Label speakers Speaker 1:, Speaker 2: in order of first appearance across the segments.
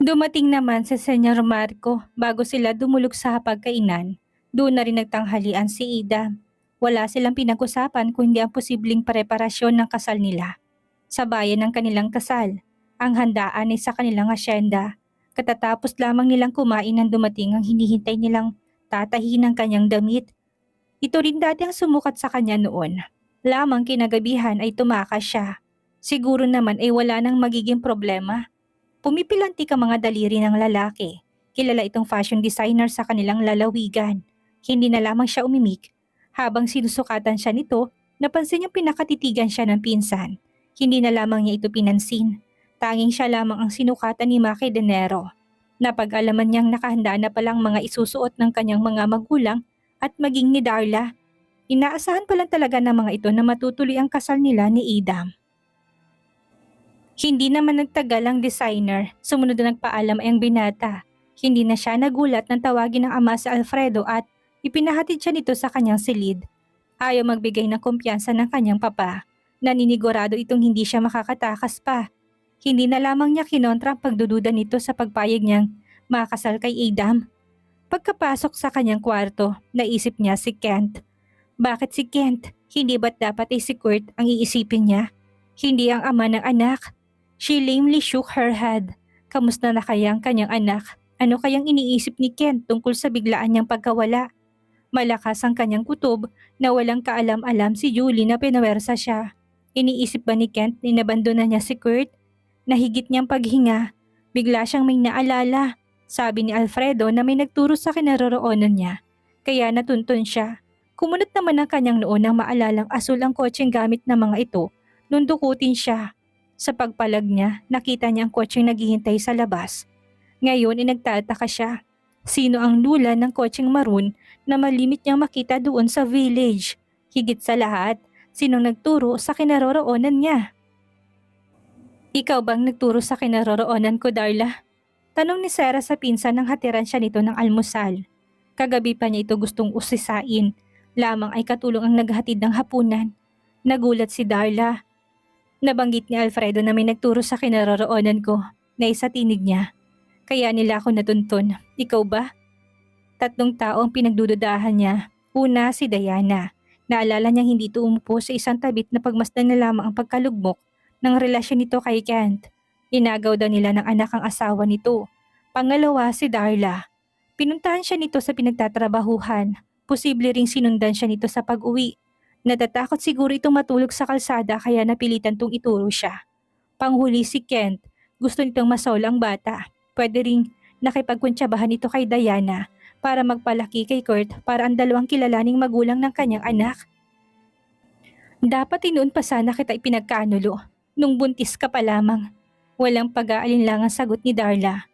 Speaker 1: Dumating naman si Senyor Marco bago sila dumulog sa hapagkainan. Doon na rin nagtanghalian si Ida. Wala silang pinag-usapan kundi ang posibleng preparasyon ng kasal nila. Sa bayan ng kanilang kasal, ang handaan ay sa kanilang asyenda. Katatapos lamang nilang kumain nang dumating ang hinihintay nilang tatahi ng kanyang damit. Ito rin dati ang sumukat sa kanya noon. Lamang kinagabihan ay tumakas siya. Siguro naman ay wala nang magiging problema. Pumipilantik ang mga daliri ng lalaki. Kilala itong fashion designer sa kanilang lalawigan. Hindi na lamang siya umimik. Habang sinusukatan siya nito, napansin niyang pinakatitigan siya ng pinsan. Hindi na lamang niya ito pinansin. Tanging siya lamang ang sinukatan ni Maki Denero. Napag-alaman niyang nakahanda na palang mga isusuot ng kanyang mga magulang at maging ni Darla. Inaasahan pa lang talaga ng mga ito na matutuloy ang kasal nila ni Idam. Hindi naman nagtagal ang designer, sumunod na nagpaalam ay ang binata. Hindi na siya nagulat nang tawagin ng ama si Alfredo at ipinahatid siya nito sa kanyang silid. Ayaw magbigay ng kumpiyansa ng kanyang papa. Naninigurado itong hindi siya makakatakas pa. Hindi na lamang niya kinontra ang pagdududa nito sa pagpayag niyang makasal kay Adam. Pagkapasok sa kanyang kwarto, naisip niya si Kent. Bakit si Kent? Hindi ba't dapat ay si Kurt ang iisipin niya? Hindi ang ama ng anak. She lamely shook her head. Kamusta na kaya ang kanyang anak? Ano kayang iniisip ni Kent tungkol sa biglaan niyang pagkawala? Malakas ang kanyang kutob na walang kaalam-alam si Julie na pinawersa siya. Iniisip ba ni Kent na inabandona niya si Kurt? Nahigit niyang paghinga. Bigla siyang may naalala. Sabi ni Alfredo na may nagturo sa kinaroroonan niya. Kaya natuntun siya. Kumunot naman ang kanyang noon nang maalalang asul ang kotseng gamit ng mga ito. Nundukutin siya. Sa pagpalag niya, nakita niya ang kotseng naghihintay sa labas. Ngayon ay nagtataka siya. Sino ang lula ng kotseng maroon na malimit niyang makita doon sa village? Higit sa lahat, sinong nagturo sa kinaroroonan niya? Ikaw bang nagturo sa kinaroroonan ko, Darla? Tanong ni Sarah sa pinsan nang hatiran siya nito ng almusal. Kagabi pa niya ito gustong usisain. Lamang ay katulong ang naghatid ng hapunan. Nagulat si Darla. Nabanggit ni Alfredo na may nagturo sa kinaroroonan ko na isa tinig niya. Kaya nila ako natuntun. Ikaw ba? Tatlong tao ang pinagdududahan niya. Una si Diana. Naalala niyang hindi ito umupo sa isang tabit na pagmasdan na lamang ang pagkalugmok ng relasyon nito kay Kent. Inagaw daw nila ng anak ang asawa nito. Pangalawa si Darla. Pinuntahan siya nito sa pinagtatrabahuhan. Posible ring sinundan siya nito sa pag-uwi. Natatakot siguro itong matulog sa kalsada kaya napilitan tong ituro siya. Panghuli si Kent. Gusto nitong masaul ang bata. Pwede ring nakipagkuntsabahan ito kay Diana para magpalaki kay Kurt para ang dalawang kilalaning magulang ng kanyang anak. Dapat inoon pa sana kita ipinagkanulo. Nung buntis ka pa lamang. Walang pag-aalinlangang sagot ni Darla.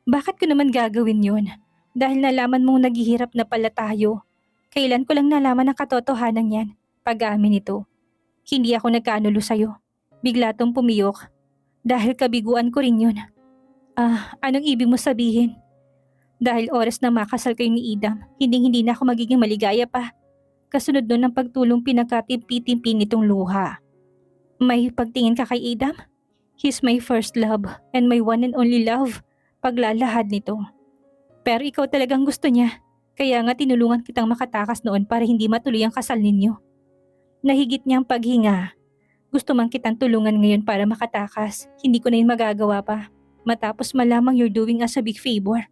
Speaker 1: Bakit ko naman gagawin yun? Dahil nalaman mong naghihirap na pala tayo. Kailan ko lang nalaman ang katotohanan yan, pag-amin ito. Hindi ako nagkanulo sa'yo. Bigla tong pumiyok. Dahil kabiguan ko rin yun. Anong ibig mo sabihin? Dahil oras na makasal kayo ni Idam, hindi na ako magiging maligaya pa. Kasunod nun ang pagtulong pinakatimpi-timpi nitong luha. May pagtingin ka kay Idam? He's my first love and my one and only love. Paglalahad nito. Pero ikaw talagang gusto niya. Kaya nga tinulungan kitang makatakas noon para hindi matuloy ang kasal ninyo. Nahigit niyang paghinga. Gusto man kitang tulungan ngayon para makatakas. Hindi ko na yun magagawa pa. Matapos malamang you're doing us a big favor.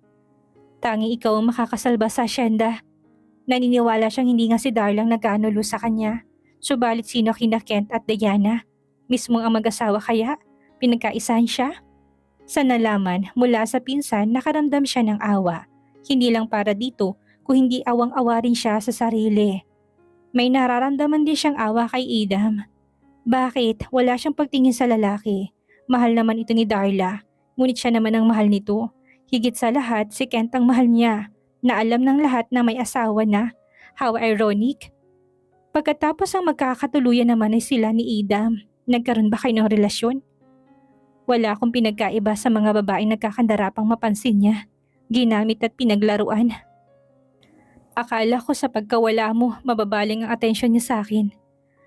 Speaker 1: Tanging ikaw ang makakasalba sa asyenda. Naniniwala siyang hindi nga si Darlang nagkanulo sa kanya. Subalit sino kina Kent at Diana? Mismong ang mag-asawa kaya? Pinagkaisahan siya? Sa nalaman mula sa pinsan nakaramdam siya ng awa. Hindi lang para dito kung hindi awang-awa rin siya sa sarili. May nararamdaman din siyang awa kay Idam. Bakit? Wala siyang pagtingin sa lalaki. Mahal naman ito ni Darla. Ngunit siya naman ang mahal nito. Higit sa lahat, si Kent ang mahal niya. Na alam ng lahat na may asawa na. How ironic. Pagkatapos ang magkakatuluyan naman ay sila ni Idam. Nagkaroon ba kayo ng relasyon? Wala akong pinagkaiba sa mga babaeng nagkakandarapang mapansin niya. Ginamit at pinaglaruan. Akala ko sa pagkawala mo, mababaling ang atensyon niya sa akin.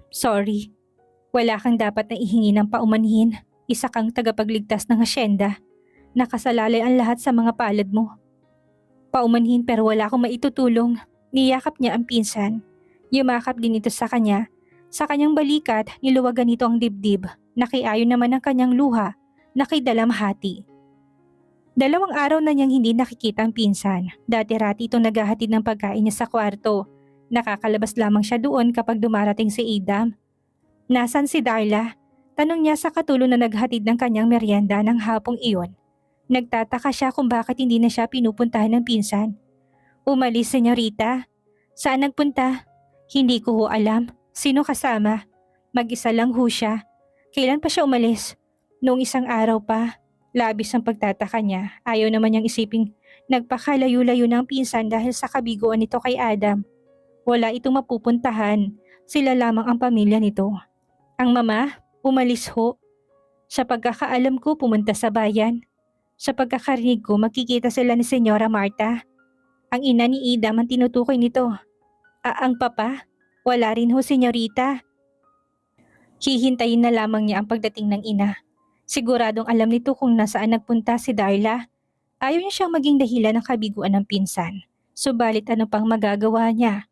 Speaker 1: Sorry. Wala kang dapat na ihingi ng paumanhin. Isa kang tagapagligtas ng asyenda. Nakasalalay ang lahat sa mga palad mo. Paumanhin pero wala akong maitutulong. Niyakap niya ang pinsan. Yumakap din ito sa kanya. Sa kanyang balikat, niluwagan nito ang dibdib. Nakiayon naman ang kanyang luha. Nakidalamhati. 2 araw na niyang hindi nakikita ang pinsan. Dati-rati itong naghahatid ng pagkain niya sa kwarto. Nakakalabas lamang siya doon kapag dumarating si Adam. Nasaan si Darla? Tanong niya sa katulong na naghatid ng kanyang merienda ng hapong iyon. Nagtataka siya kung bakit hindi na siya pinupuntahan ng pinsan. Umalis, senyorita. Saan nagpunta? Hindi ko ho alam. Sino kasama? Mag-isa lang ho siya. Kailan pa siya umalis? Noong isang araw pa. Labis ang pagtataka niya. Ayaw naman niyang isiping nagpakalayo-layo ng pinsan dahil sa kabiguan nito kay Adam. Wala itong mapupuntahan. Sila lamang ang pamilya nito. Ang mama, umalis ho. Sa pagkakaalam ko, pumunta sa bayan. Sa pagkakarinig ko, makikita sila ni Senyora Marta. Ang ina ni Adam ang tinutukoy nito. Ang papa? Wala rin ho, senyorita. Hihintayin na lamang niya ang pagdating ng ina. Siguradong alam nito kung nasaan nagpunta si Darla. Ayaw niya siyang maging dahilan ng kabiguan ng pinsan. Subalit ano pang magagawa niya?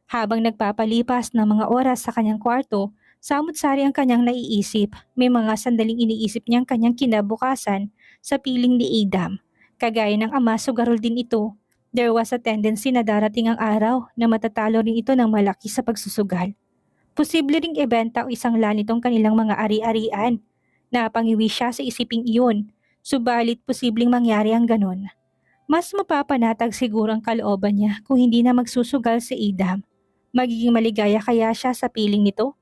Speaker 1: Habang nagpapalipas ng mga oras sa kanyang kwarto, samot-sari ang kanyang naiisip. May mga sandaling iniisip niyang kanyang kinabukasan sa piling ni Adam. Kagaya ng ama, sugarol din ito. There was a tendency na darating ang araw na matatalo rin ito ng malaki sa pagsusugal. Posible ring ibenta o isang lanitong kanilang mga ari-arian. Napangiwi siya sa isiping iyon, subalit posibleng mangyari ang ganon. Mas mapapanatag siguro ang kalooban niya kung hindi na magsusugal si Adam. Magiging maligaya kaya siya sa piling nito?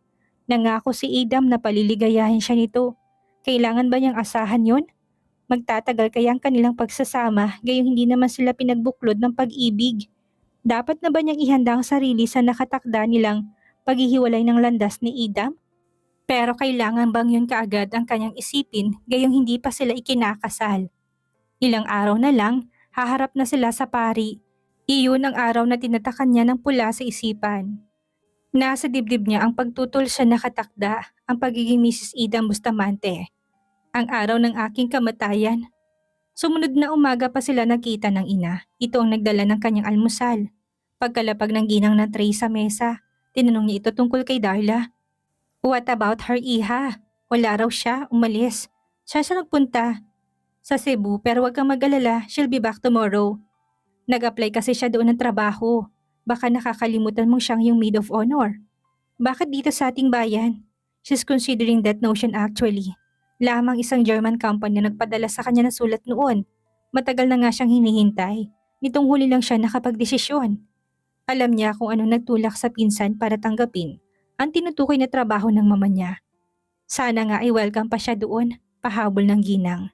Speaker 1: Nangako si Adam na paliligayahin siya nito. Kailangan ba niyang asahan yon? Magtatagal kaya ang kanilang pagsasama gayong hindi naman sila pinagbuklod ng pag-ibig? Dapat na ba niyang ihanda ang sarili sa nakatakda nilang paghihiwalay ng landas ni Adam? Pero kailangan bang yun kaagad ang kanyang isipin gayong hindi pa sila ikinakasal? Ilang araw na lang, haharap na sila sa pari. Iyon ang araw na tinatakan niya ng pula sa isipan. Nasa dibdib niya ang pagtutol sa nakatakda, ang pagiging Mrs. Adam Bustamante. Ang araw ng aking kamatayan. Sumunod na umaga pa sila nakita ng ina. Ito ang nagdala ng kanyang almusal. Pagkalapag ng ginang na tray sa mesa, tinanong niya ito tungkol kay Darla. What about her, iha? Wala raw siya, umalis. Siya nagpunta sa Cebu pero wag kang mag-alala, she'll be back tomorrow. Nag-apply kasi siya doon ng trabaho. Baka nakakalimutan mo siyang yung maid of honor. Bakit dito sa ating bayan? She's considering that notion actually. Lamang isang German company na nagpadala sa kanya ng sulat noon. Matagal na nga siyang hinihintay. Nitong huli lang siya nakapagdesisyon. Alam niya kung anong nagtulak sa pinsan para tanggapin ang tinutukoy na trabaho ng mama niya. Sana nga ay welcome pa siya doon, pahabol ng ginang.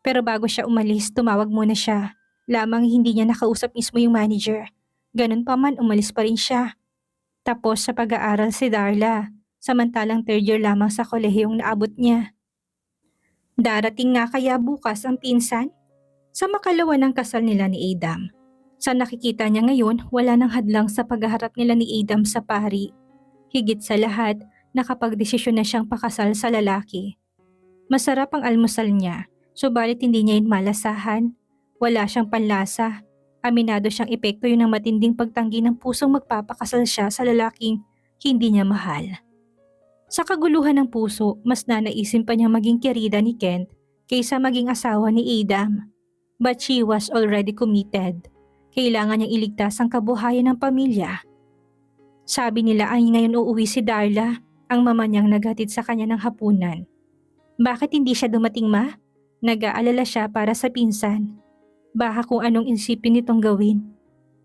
Speaker 1: Pero bago siya umalis, tumawag muna siya. Lamang hindi niya nakausap mismo yung manager. Ganun pa man, umalis pa rin siya. Tapos sa pag-aaral si Darla, samantalang 3rd year lamang sa kolehiyong naabot niya. Darating nga kaya bukas ang pinsan? Sa makalawa ng kasal nila ni Adam. Sa nakikita niya ngayon, wala nang hadlang sa paghaharap nila ni Adam sa pari. Higit sa lahat, nakapagdesisyon na siyang pakasal sa lalaki. Masarap ang almusal niya, subalit hindi niya yun malasahan. Wala siyang panlasa. Aminado siyang epekto yun ng matinding pagtanggi ng pusong magpapakasal siya sa lalaking hindi niya mahal. Sa kaguluhan ng puso, mas nanaisin pa niyang maging kerida ni Kent kaysa maging asawa ni Adam. But she was already committed. Kailangan niyang iligtas ang kabuhayan ng pamilya. Sabi nila ay ngayon uuwi si Darla, ang mama niyang naghatid sa kanya ng hapunan. Bakit hindi siya dumating, ma? Nag-aalala siya para sa pinsan. Baka kung anong isipin nitong gawin.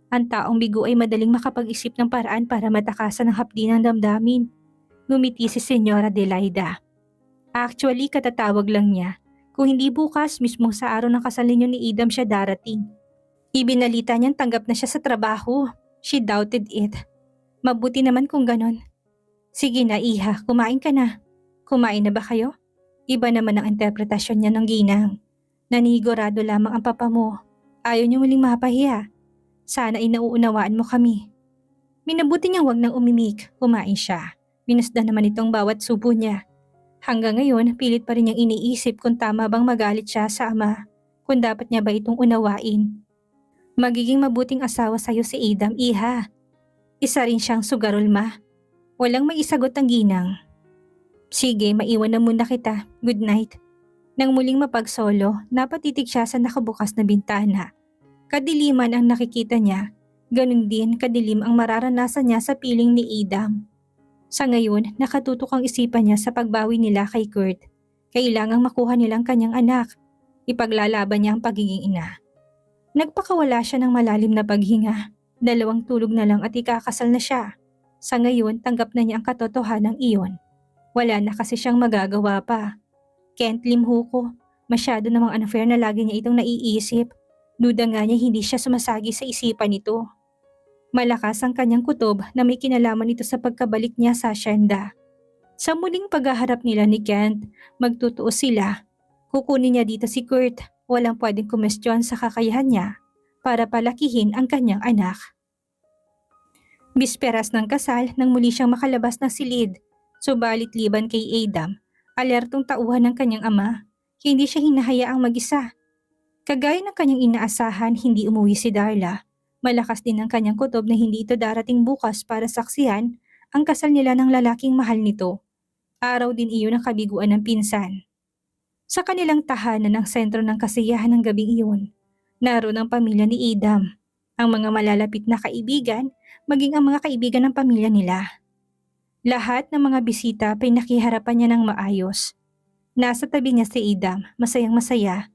Speaker 1: Ang taong bigo ay madaling makapag-isip ng paraan para matakasan ang hapdi ng damdamin. Ngumiti si Senyora Adelaida. Actually, katatawag lang niya. Kung hindi bukas, mismo sa araw ng kasal ninyo ni Adam siya darating. Ibinalita niyang tanggap na siya sa trabaho. She doubted it. Mabuti naman kung ganon. Sige na, iha, kumain ka na. Kumain na ba kayo? Iba naman ang interpretasyon niya ng ginang. Nanigurado lamang ang papa mo. Ayaw niyo muling mapahiya. Sana ay nauunawaan mo kami. Minabuti niyang wag nang umimik. Kumain siya. Minasdan naman itong bawat subo niya. Hanggang ngayon, pilit pa rin niyang iniisip kung tama bang magalit siya sa ama. kung dapat niya ba itong unawain. Magiging mabuting asawa sa'yo si Adam, iha. Isa rin siyang sugarolma. Walang maisagot ang ginang. Sige, maiwan na muna kita. Good night. Nang muling mapagsolo, napatitig siya sa nakabukas na bintana. Kadiliman ang nakikita niya. Ganun din kadilim ang mararanasan niya sa piling ni Adam. Sa ngayon, nakatutok ang isipan niya sa pagbawi nila kay Kurt. Kailangang makuha nilang kanyang anak. Ipaglalaban niya ang pagiging ina. Nagpakawala siya ng malalim na paghinga. 2 tulog na lang at ikakasal na siya. Sa ngayon, tanggap na niya ang katotohanan iyon. Wala na kasi siyang magagawa pa. Kent Limhuko, masyado namang unfair na lagi niya itong naiisip. Duda nga niya hindi siya sumasagi sa isipan nito. Malakas ang kanyang kutob na may kinalaman ito sa pagkabalik niya sa asyenda. Sa muling paghaharap nila ni Kent, magtutuos sila. Kukunin niya dito si Kurt, walang pwedeng kumestyon sa kakayahan niya para palakihin ang kanyang anak. Bisperas ng kasal nang muli siyang makalabas ng silid, subalit liban kay Adam, alertong tauhan ng kanyang ama, hindi siya hinahayaang mag-isa. Kagaya ng kanyang inaasahan, hindi umuwi si Darla. Malakas din ang kanyang kutob na hindi ito darating bukas para saksihan ang kasal nila ng lalaking mahal nito. Araw din iyon ang kabiguan ng pinsan. Sa kanilang tahanan ng sentro ng kasiyahan ng gabing iyon, naroon ang pamilya ni Adam, ang mga malalapit na kaibigan, maging ang mga kaibigan ng pamilya nila. Lahat ng mga bisita pinakiharapan niya ng maayos. Nasa tabi niya si Adam, masayang masaya.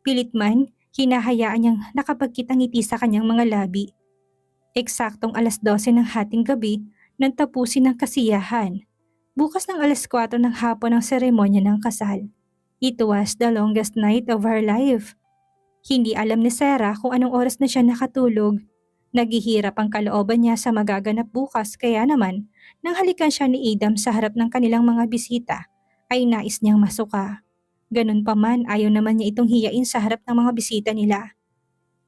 Speaker 1: Pilit man, hinahayaan niyang nakapagkitang ngiti sa kanyang mga labi. Eksaktong 12:00 ng hating gabi nang tapusin ang kasiyahan. Bukas ng 4:00 ng hapon ang seremonya ng kasal. It was the longest night of her life. Hindi alam ni Sarah kung anong oras na siya nakatulog. Naghihirap ang kalooban niya sa magaganap bukas kaya naman, nang halikan siya ni Adam sa harap ng kanilang mga bisita, ay nais niyang masuka. Ganun pa man, ayaw naman niya itong hiyain sa harap ng mga bisita nila.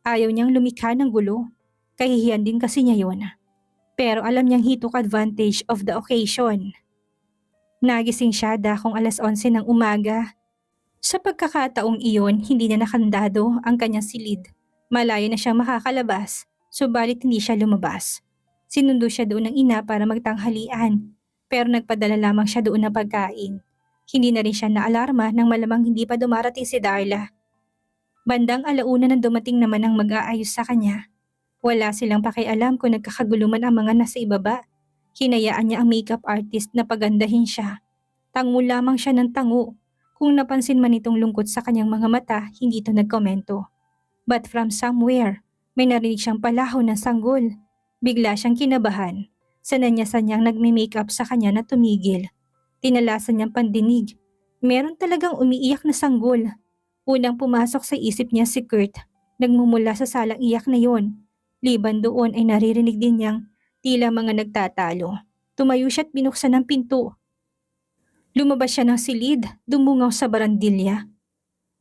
Speaker 1: Ayaw niyang lumikha ng gulo. Kahihiyan din kasi niya yun. Pero alam niyang he took advantage of the occasion. Nagising siya dakong 11:00 ng umaga. Sa pagkakataong iyon, hindi na nakandado ang kanyang silid. Malayo na siyang makakalabas, subalit hindi siya lumabas. Sinundo siya doon ng ina para magtanghalian, pero nagpadala lamang siya doon ng pagkain. Hindi na rin siya naalarma nang malamang hindi pa dumarating si Darla. Bandang 1:00 nang dumating naman ang mag-aayos sa kanya. Wala silang pakialam kung nagkakaguluman ang mga nasa ibaba. Hinayaan niya ang makeup artist na pagandahin siya. Tango lamang siya ng tango. Kung napansin man itong lungkot sa kanyang mga mata, hindi ito nagkomento. But from somewhere, may narinig siyang palahaw ng sanggol. Bigla siyang kinabahan. Sananya-san niyang nagme-makeup sa kanya na tumigil. Tinalasan niyang pandinig. Meron talagang umiiyak na sanggol. Unang pumasok sa isip niya si Kurt. Nagmumula sa salang iyak na yon. Liban doon ay naririnig din niyang tila mga nagtatalo. Tumayo siya at binuksan ang pinto. Lumabas siya ng silid, dumungaw sa barandilya.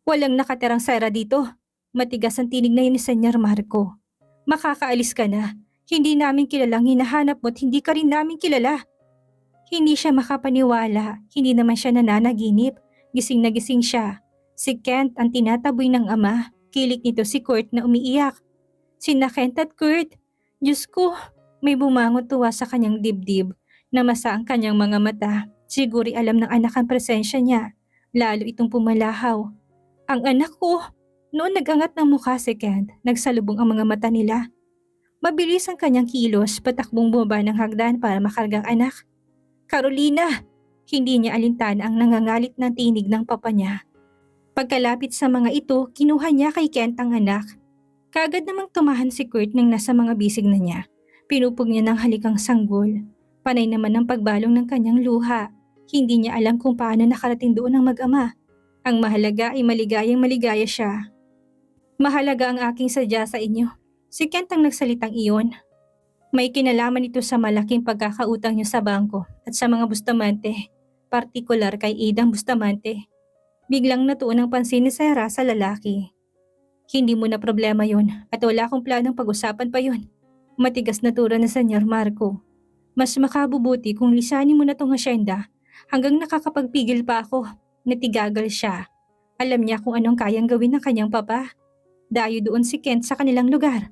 Speaker 1: Walang nakatirang Sarah dito. Matigas ang tinig na yun ni Senyor Marco. Makakaalis ka na. Hindi namin kilalang hinahanap mo at hindi ka rin namin kilala. Hindi siya makapaniwala. Hindi naman siya nananaginip. Gising na gising siya. Si Kent ang tinataboy ng ama. Kilik nito si Kurt na umiiyak. Sina Kent at Kurt. Diyos ko, may bumangon tuwa sa kanyang dibdib. Namasa ang kanyang mga mata. Siguri alam ng anak ang presensya niya. Lalo itong pumalahaw. Ang anak ko! Noon nagangat ng mukha si Kent, nagsalubong ang mga mata nila. Mabilis ang kanyang kilos, patakbong bumaba ng hagdan para makargang anak. Carolina! Hindi niya alintana ang nangangalit ng tinig ng papa niya. Pagkalapit sa mga ito, kinuha niya kay Kent ang anak. Kaagad namang tumahan si Kurt nang nasa mga bisig na niya. Pinupog niya ng halikang sanggol. Panay naman ang pagbalong ng kanyang luha. Hindi niya alam kung paano nakarating doon ang mag-ama. Ang mahalaga ay maligayang maligaya siya. Mahalaga ang aking sadya sa inyo. Si Kent ang nagsalitang iyon. May kinalaman ito sa malaking pagkakautang niyo sa bangko at sa mga Bustamante, partikular kay Adam Bustamante. Biglang natuon ang pansin ni Sarah sa lalaki. Hindi mo na problema yon at wala akong planong pag-usapan pa yon. Matigas na tura na Senyor Marco. Mas makabubuti kung lisanin mo na tong asyenda hanggang nakakapagpigil pa ako. Natigagal siya. Alam niya kung anong kayang gawin ng kanyang papa. Dayo doon si Kent sa kanilang lugar.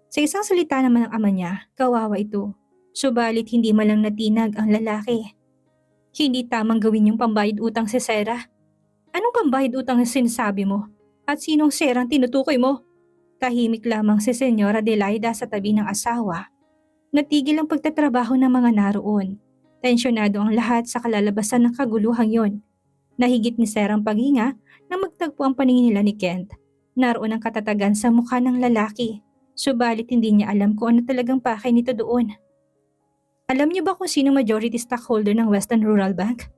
Speaker 1: Sa isang salita naman ng ama niya, kawawa ito. Subalit hindi malang natinag ang lalaki. Hindi tamang gawin yung pambayad utang si Sarah. Anong pambayad utang ang sinasabi mo? At sinong Sarah ang tinutukoy mo? Tahimik lamang si Senyora Adelaida sa tabi ng asawa. Natigil ang pagtatrabaho ng mga naroon. Tensyonado ang lahat sa kalalabasan ng kaguluhang yon. Nahigit ni Sarah ang paghinga nang magtagpo ang paningin nila ni Kent. Naroon ang katatagan sa mukha ng lalaki. Subalit hindi niya alam kung ano talagang pakay nito doon. Alam niyo ba kung sino majority stockholder ng Western Rural Bank?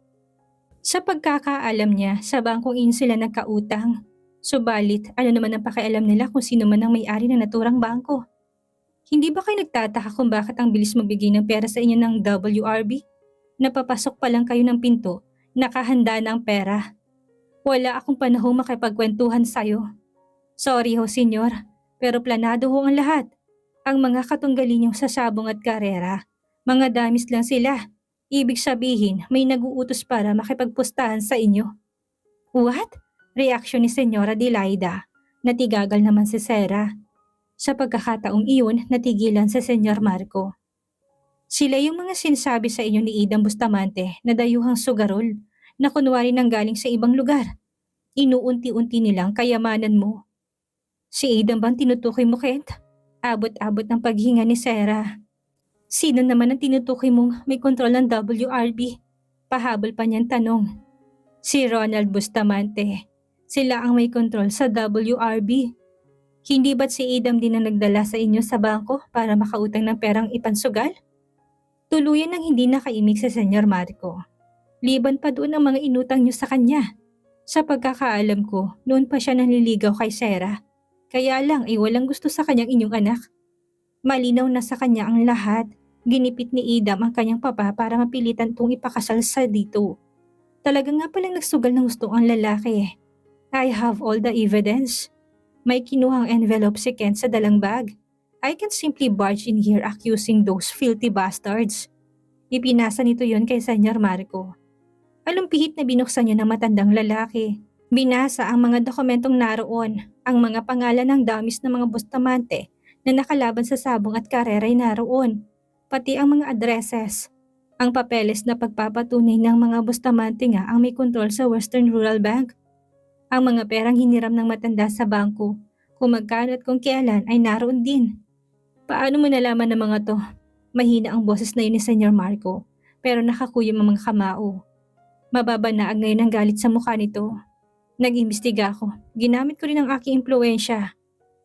Speaker 1: Sa pagkakaalam niya, sa bangkong iyon sila nagkautang. Subalit, ano naman ang pakialam nila kung sino man ang may-ari ng naturang bangko? Hindi ba kayo nagtataka kung bakit ang bilis magbigay ng pera sa inyo ng WRB? Napapasok pa lang kayo ng pinto, nakahanda na ang pera. Wala akong panahong makipagkwentuhan sa'yo. Sorry ho, senyor, pero planado ho ang lahat. Ang mga katunggali niyong sasabong at karera, mga damis lang sila. Ibig sabihin, may naguutos para makipagpustahan sa inyo. What? Reaksyon ni Senyora Adelaida. Natigagal naman si Sarah. Sa pagkakataong iyon, natigilan si Senyor Marco. Sila yung mga sinasabi sa inyo ni Idang Bustamante na dayuhang sugarol na kunwari nang galing sa ibang lugar. Inuunti-unti nilang kayamanan mo. Si Idang bang tinutukoy mo, Kent? Abot-abot ng paghinga ni Sarah. Sino naman ang tinutukoy mong may kontrol ng WRB? Pahabol pa niyang tanong. Si Ronald Bustamante. Sila ang may kontrol sa WRB. Hindi ba't si Idam din ang nagdala sa inyo sa bangko para makautang ng perang ipansugal? Tuluyan ang hindi nakaimik sa Senyor Marco. Liban pa doon ang mga inutang niyo sa kanya. Sa pagkakaalam ko, noon pa siya nanliligaw kay Sarah. Kaya lang ay walang gusto sa kanyang inyong anak. Malinaw na sa kanya ang lahat. Ginipit ni Idam ang kanyang papa para mapilitan itong ipakasal sa dito. Talaga nga palang nagsugal ng gusto ang lalaki. I have all the evidence. May kinuhang envelope si Kent sa dalang bag. I can simply barge in here accusing those filthy bastards. Ipinasa nito yon kay Senyor Marco. Alumpihit na binuksan niya ng matandang lalaki. Binasa ang mga dokumentong naroon, ang mga pangalan ng damis ng mga Bustamante na nakalaban sa sabong at karera ay naroon, pati ang mga addresses. Ang papeles na pagpapatunay ng mga Bustamante nga ang may kontrol sa Western Rural Bank. Ang mga perang hiniram ng matanda sa bangko, kung magkano at kung kailan ay naroon din. Paano mo nalaman ng mga to? Mahina ang boses na yun ni Senyor Marco, pero nakakuyom ang mga kamao. Mababanaag ngayon ang galit sa mukha nito. Nag-imbestiga ako. Ginamit ko rin ang aking impluensya.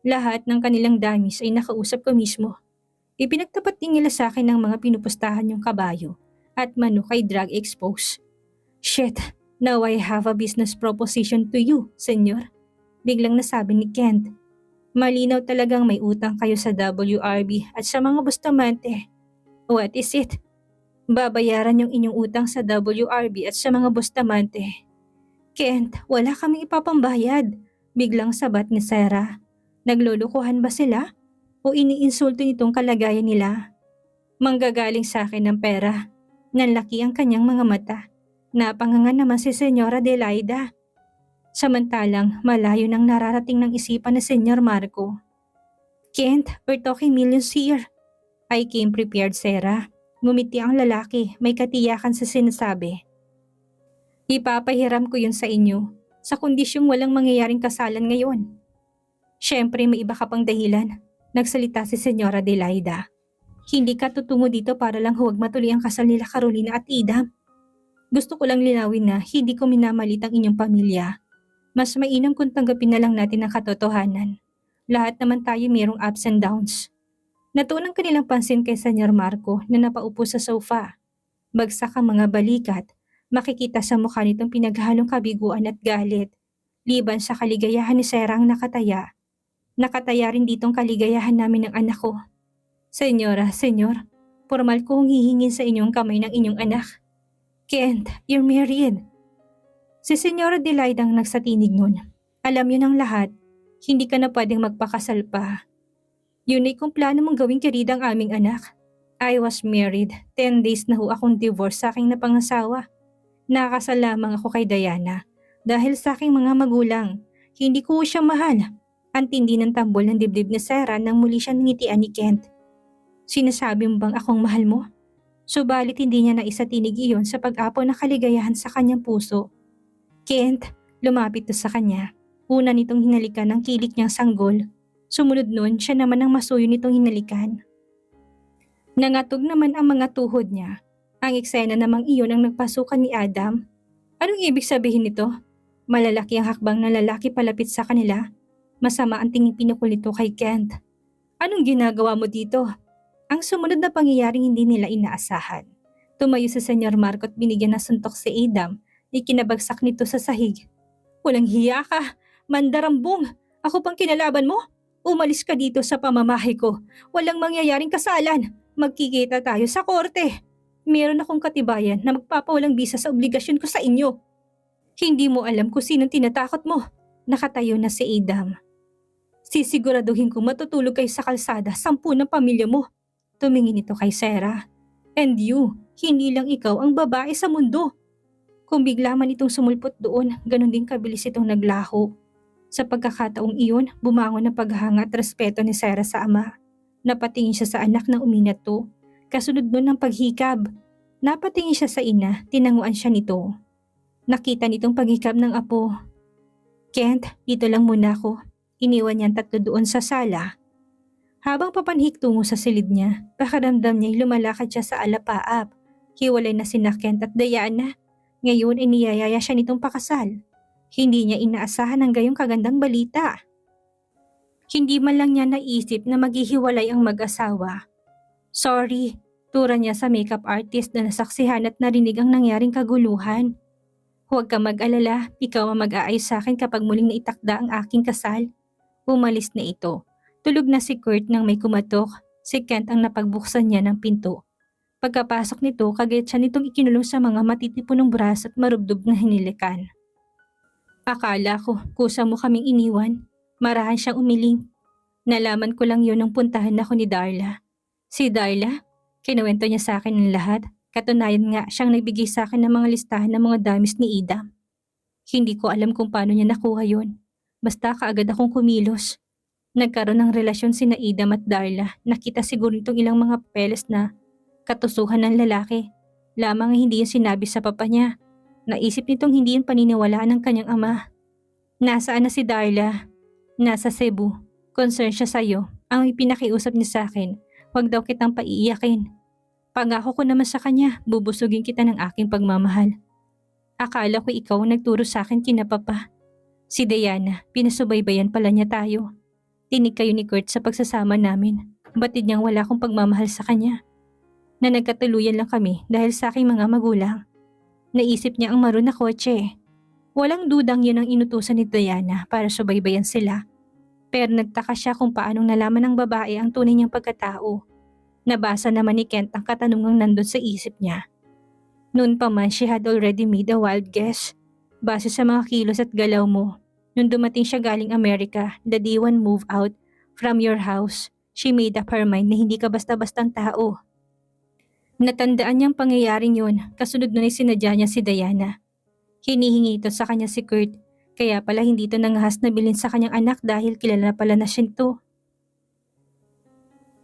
Speaker 1: Lahat ng kanilang damis ay nakausap ko mismo. Ipinagtapat din nila sa akin ng mga pinupustahan yung kabayo at manok ay drug expose. Shit, now I have a business proposition to you, senyor. Biglang nasabi ni Kent. Malinaw talagang may utang kayo sa WRB at sa mga Bustamante. What is it? Babayaran yung inyong utang sa WRB at sa mga Bustamante. Kent, wala kaming ipapambayad. Biglang sabat ni Sarah. Naglulukuhan ba sila? O iniinsulto nitong kalagayan nila? Manggagaling sa akin ng pera. Nanlaki ang kanyang mga mata. Napanganga naman si Senyora Adelaida. Samantalang malayo nang nararating ng isipan ni Senyor Marco. Kent, we're talking millions here. I came prepared, Sarah. Ngumiti ang lalaki, may katiyakan sa sinasabi. Ipapahiram ko yun sa inyo, sa kondisyong walang mangyayaring kasalan ngayon. Siyempre may iba ka pang dahilan, nagsalita si Senyora Adelaida. Hindi ka tutungo dito para lang huwag matuloy ang kasal nila Carolina at Idam. Gusto ko lang linawin na hindi ko minamalit ang inyong pamilya. Mas mainam kung tanggapin na lang natin ang katotohanan. Lahat naman tayo mayroong ups and downs. Natuunang kanilang pansin kay Senyor Marco na napaupo sa sofa. Bagsak ang mga balikat, makikita sa mukha nitong pinaghalong kabiguan at galit. Liban sa kaligayahan ni Sarah ang nakataya. Nakataya rin ditong kaligayahan namin ng anak ko. Senyora, senyor, formal kong hihingin sa inyong kamay ng inyong anak. Kent, you're married. Si Senyora Adelaida ang nagsatinig nun. Alam yun ang lahat, hindi ka na pwedeng magpakasal pa. Yun ay kung plano mong gawing kirida ang aming anak. I was married, 10 days na ho akong divorce sa aking napangasawa. Nakakasal lamang ako kay Diana dahil sa aking mga magulang. Hindi ko siya mahal. Ang tindi ng tambol ng dibdib ni Sarah nang muli siya ngitian ni Kent. Sinasabi mo bang akong mahal mo? Subalit hindi niya naisatinig iyon sa pag-apaw na kaligayahan sa kanyang puso. Kent, lumapit to sa kanya. Una nitong hinalikan ang kilik niyang sanggol. Sumunod nun, siya naman ang masuyo nitong hinalikan. Nangatog naman ang mga tuhod niya. Ang eksena namang iyon ang nagpasukan ni Adam. Anong ibig sabihin nito? Malalaki ang hakbang na lalaki palapit sa kanila. Masama ang tingin pinukol nito kay Kent. Anong ginagawa mo dito? Ang sumunod na pangyayaring hindi nila inaasahan. Tumayo si Senyor Marco at binigyan ng suntok si Adam. Ikinabagsak nito sa sahig. Walang hiya ka! Mandarambong! Ako pang kinalaban mo? Umalis ka dito sa pamamahay ko. Walang mangyayaring kasalan. Magkikita tayo sa korte. Meron akong katibayan na magpapawalang bisa sa obligasyon ko sa inyo. Hindi mo alam kung sinong tinatakot mo. Nakatayo na si Adam. Sisiguraduhin kong matutulog kayo sa kalsada 10 ng pamilya mo. Tumingin ito kay Sarah. And you, hindi lang ikaw ang babae sa mundo. Kung bigla man itong sumulpot doon, ganun din kabilis itong naglaho. Sa pagkakataong iyon, bumangon ang paghanga at respeto ni Sarah sa ama. Napatingin siya sa anak na uminato. Kasunod nun ng paghikab. Napatingin siya sa ina, tinanguan siya nito. Nakita nitong paghikab ng apo. Kent, dito lang muna ako. Iniwan niya ang 3 doon sa sala. Habang papanhik tungo sa silid niya, pakiramdam niya'y lumalakad siya sa alapaap. Hiwalay na sina Kent at Diana. Ngayon ay niyayaya siya nitong pakasal. Hindi niya inaasahan ang gayong kagandang balita. Hindi man lang niya naisip na maghihiwalay ang mag-asawa. Sorry, tura niya sa makeup artist na nasaksihan at narinig ang nangyaring kaguluhan. Huwag ka mag-alala, ikaw ang mag-aayos sa akin kapag muling naitakda ang aking kasal. Umalis na ito. Tulog na si Kurt nang may kumatok. Si Kent ang napagbuksan niya ng pinto. Pagkapasok nito, kagayat siya nitong ikinulong sa mga matitipunong braso at marubdob na hinilikan. Akala ko, kusa mo kaming iniwan. Marahan siyang umiling. Nalaman ko lang yun nung puntahan ako ni Darla. Si Darla? Kinuwento niya sa akin ng lahat. Katunayan nga siyang nagbigay sa akin ng mga listahan ng mga damis ni Ida. Hindi ko alam kung paano niya nakuha yun. Basta kaagad akong kumilos. Nagkaroon ng relasyon sina Idam at Darla. Nakita siguro itong ilang mga papeles na katusuhan ng lalaki. Lamang hindi yung sinabi sa papa niya. Naisip nitong hindi yung paniniwalaan ng kanyang ama. Nasaan na si Darla? Nasa Cebu. Concern siya sa'yo. Ang ipinakiusap niya sa akin, huwag daw kitang paiiyakin. Pangako ko naman sa kanya, bubusugin kita ng aking pagmamahal. Akala ko ikaw ang nagturo sa akin kina papa. Si Diana, pinasubaybayan pala niya tayo. Tinig kayo ni Kurt sa pagsasama namin. Batid niyang wala akong pagmamahal sa kanya. Na nagkatuluyan lang kami dahil sa aking mga magulang. Naisip niya ang maroon na kotse. Walang dudang yun ang inutusan ni Diana para subaybayan sila. Pero nagtaka siya kung paanong nalaman ng babae ang tunay niyang pagkatao. Nabasa naman ni Kent ang katanungang nandun sa isip niya. Noon pa man, she had already made a wild guess. Base sa mga kilos at galaw mo. Nung dumating siya galing Amerika, the day one move out from your house, she made up her mind na hindi ka basta-bastang tao. Natandaan niyang pangyayaring yun, kasunod nun ay sinadya niya si Diana. Hinihingi ito sa kanya si Kurt, kaya pala hindi ito nangahas na bilhin sa kanyang anak dahil kilala na pala na siya ito.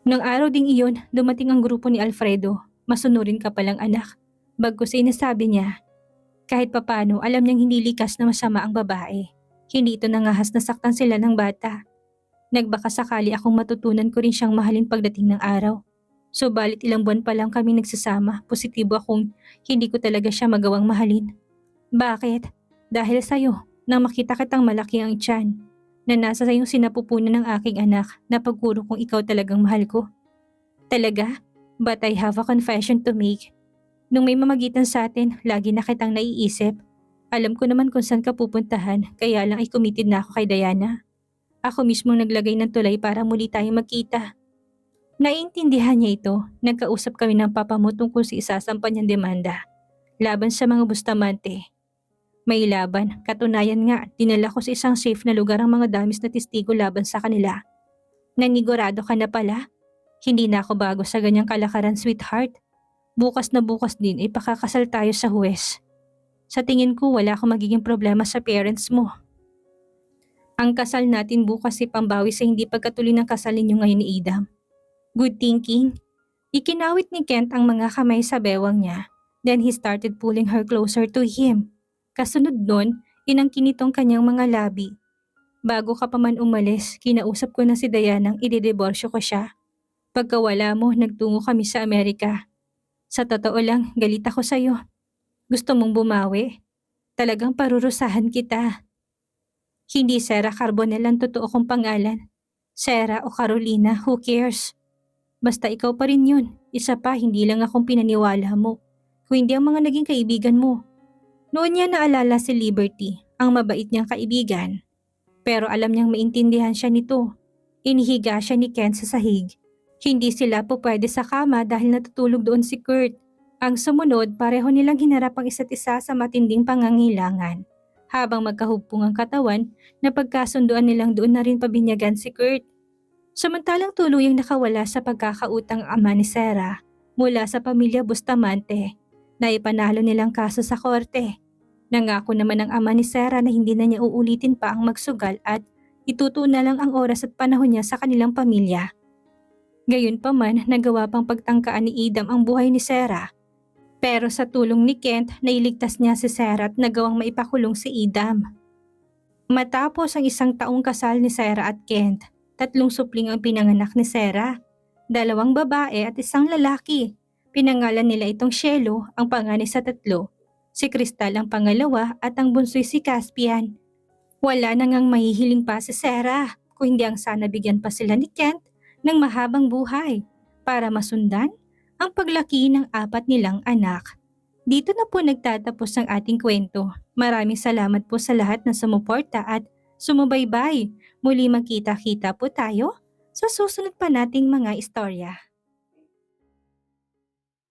Speaker 1: Nang araw ding iyon, dumating ang grupo ni Alfredo. Masunurin ka palang anak. Bagkus ay nasabi niya, kahit papano alam niyang hindi likas na masama ang babae. Hindi ito nangahas na saktan sila ng bata. Nagbaka sakali akong matutunan ko rin siyang mahalin pagdating ng araw. Subalit ilang buwan pa lang kami nagsasama, positibo akong hindi ko talaga siya magawang mahalin. Bakit? Dahil sa'yo, nang makita kitang malaki ang tiyan, na nasa sayong sinapupunan ng aking anak na pagkuro kong ikaw talagang mahal ko. Talaga? But I have a confession to make. Nung may mamagitan sa atin, lagi na kitang naiisip. Alam ko naman kung saan ka pupuntahan, kaya lang ay committed na ako kay Diana. Ako mismo naglagay ng tulay para muli tayong magkita. Naiintindihan niya ito, nagkausap kami ng papa mo tungkol sa isasampan niyang demanda. Laban sa mga Bustamante. May laban, katunayan nga, dinala ko sa isang safe na lugar ang mga damis na testigo laban sa kanila. Nanigurado ka na pala? Hindi na ako bago sa ganyang kalakaran, sweetheart. Bukas na bukas din ay pakakasal tayo sa huwes. Sa tingin ko wala akong magiging problema sa parents mo. Ang kasal natin bukas ay pambawi sa hindi pagkatuloy ng kasal ninyo ngayon ni Adam. Good thinking. Ikinawit ni Kent ang mga kamay sa bewang niya. Then he started pulling her closer to him. Kasunod nun, inangkin nitong kanyang mga labi. Bago ka pa man umalis, kinausap ko na si Dayanang idediborsyo ko siya. Pagkawala mo, nagtungo kami sa Amerika. Sa totoo lang, galit ako sa'yo. Gusto mong bumawi? Talagang parurusahan kita. Hindi Sarah Carbonell ang totoo kong pangalan. Sarah o Carolina, who cares? Basta ikaw pa rin yun. Isa pa, hindi lang akong pinaniwala mo. Kung hindi ang mga naging kaibigan mo. Noon niya naalala si Liberty, ang mabait niyang kaibigan. Pero alam niyang maintindihan siya nito. Inihiga siya ni Ken sa sahig. Hindi sila po pwede sa kama dahil natutulog doon si Kurt. Ang sumunod, pareho nilang hinarap ang isa't isa sa matinding pangangailangan. Habang magkahugpong ang katawan, napagkasunduan nilang doon na rin pabinyagan si Kurt. Samantalang tuluyang nakawala sa pagkakautang ama ni Sarah mula sa pamilya Bustamante na ipanalo nilang kaso sa korte. Nangako naman ang ama ni Sarah na hindi na niya uulitin pa ang magsugal at itutuon na lang ang oras at panahon niya sa kanilang pamilya. Gayunpaman, nagawa pang pagtangkaan ni Adam ang buhay ni Sarah. Pero sa tulong ni Kent, nailigtas niya si Sarah at nagawang maipakulong si Adam. Matapos ang 1 taong kasal ni Sarah at Kent, 3 supling ang pinanganak ni Sarah. 2 babae at 1 lalaki. Pinangalan nila itong Shelo, ang panganay sa 3. Si Crystal ang pangalawa at ang bunsoy si Caspian. Wala na ngang mahihiling pa si Sarah kung hindi ang sana bigyan pa sila ni Kent ng mahabang buhay para masundan ang paglaki ng 4 nilang anak. Dito na po nagtatapos ang ating kwento. Maraming salamat po sa lahat na sumuporta at sumubaybay. Muli magkita-kita po tayo sa susunod pa nating mga istorya.